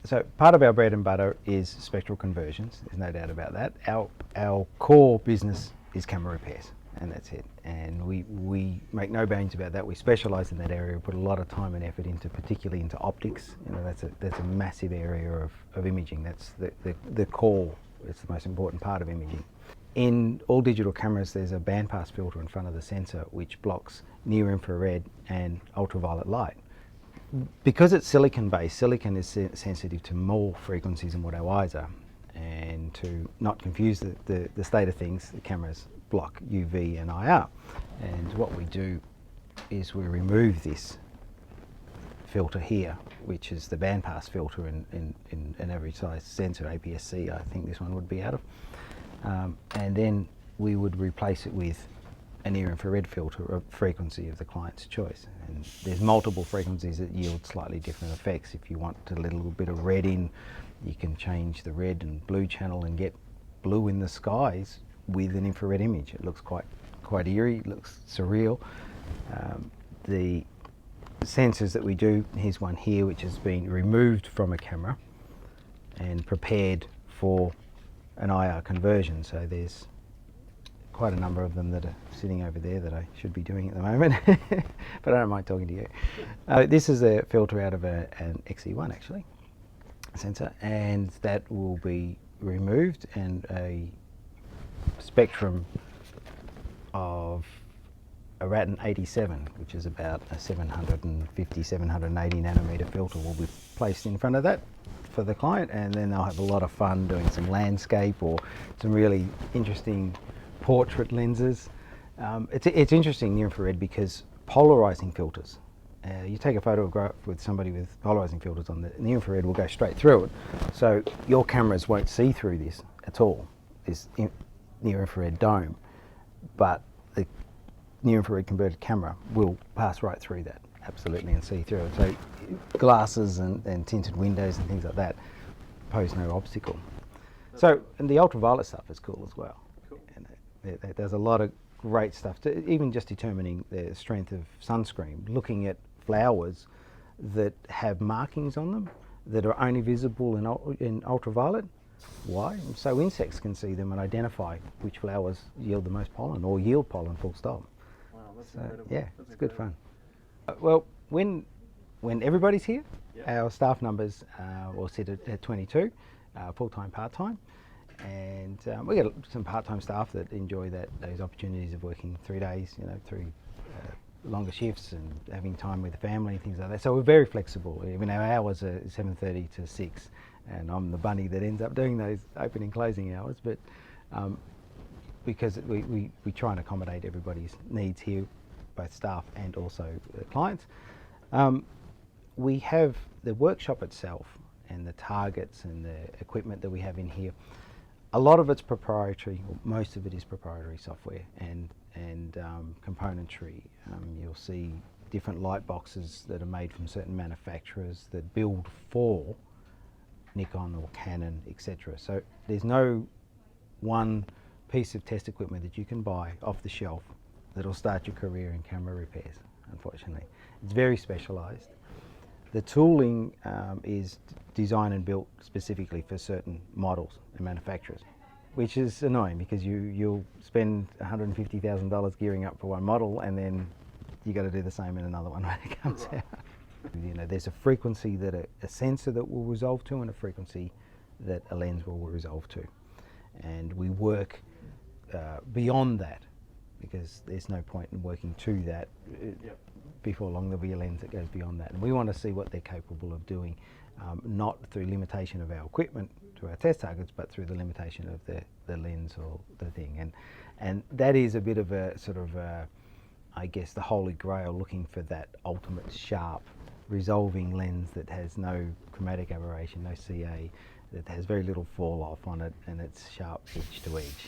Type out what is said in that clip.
So part of our bread and butter is spectral conversions. There's no doubt about that. Our core business is camera repairs, and that's it. And we make no bones about that. We specialise in that area. We put a lot of time and effort into, particularly into optics. You know, that's a massive area of imaging. That's the core. It's the most important part of imaging. In all digital cameras, there's a bandpass filter in front of the sensor which blocks near infrared and ultraviolet light. Because it's silicon based, silicon is sensitive to more frequencies than what our eyes are. And to not confuse the state of things, the cameras block UV and IR. And what we do is we remove this filter here, which is the bandpass filter in an average size sensor, APS-C, I think this one would be out of. And then we would replace it with a near infrared filter, a frequency of the client's choice. And there's multiple frequencies that yield slightly different effects. If you want a little bit of red in, you can change the red and blue channel and get blue in the skies with an infrared image. It looks quite eerie, it looks surreal. The sensors that we do, here's one here which has been removed from a camera and prepared for an IR conversion. So there's quite a number of them that are sitting over there that I should be doing at the moment, but I don't mind talking to you. This is a filter out of an XE1 actually, sensor, and that will be removed, and a spectrum of a Ratten 87, which is about a 750, 780 nanometer filter, will be placed in front of that for the client, and then they'll have a lot of fun doing some landscape or some really interesting portrait lenses. It's interesting, near infrared, because polarizing filters. You take a photograph with somebody with polarizing filters on, the near infrared will go straight through it. So your cameras won't see through this at all, this near infrared dome, but the near infrared converted camera will pass right through that, absolutely, and see through it. So glasses and tinted windows and things like that pose no obstacle. So, and the ultraviolet stuff is cool as well. There's a lot of great stuff, to even just determining the strength of sunscreen, looking at flowers that have markings on them that are only visible in ultraviolet. Why? So insects can see them and identify which flowers yield the most pollen or yield pollen, full stop. Wow, that's incredible. Yeah, that's it's good incredible. fun. Well, when everybody's here, Yep. our staff numbers will sit at 22, full-time, part-time. And we get some part-time staff that enjoy those opportunities of working 3 days, you know, through longer shifts and having time with the family and things like that. So we're very flexible. I mean, our hours are 7:30 to 6, and I'm the bunny that ends up doing those opening and closing hours. But because we try and accommodate everybody's needs here, both staff and also clients. We have the workshop itself and the targets and the equipment that we have in here. A lot of it's proprietary, or most of it is proprietary software and componentry. You'll see different light boxes that are made from certain manufacturers that build for Nikon or Canon, etc. So there's no one piece of test equipment that you can buy off the shelf that'll start your career in camera repairs, unfortunately. It's very specialised. The tooling is designed and built specifically for certain models and manufacturers, which is annoying because you'll spend $150,000 gearing up for one model, and then you got to do the same in another one when it comes out. You know, there's a frequency that a sensor that will resolve to, and a frequency that a lens will resolve to, and we work beyond that, because there's no point in working to that. Yep. Before long there'll be a lens that goes beyond that, and we want to see what they're capable of doing, not through limitation of our equipment to our test targets, but through the limitation of the lens or the thing. And that is a bit of a sort of I guess the holy grail, looking for that ultimate sharp resolving lens that has no chromatic aberration, no CA, that has very little fall off on it, and it's sharp edge to edge.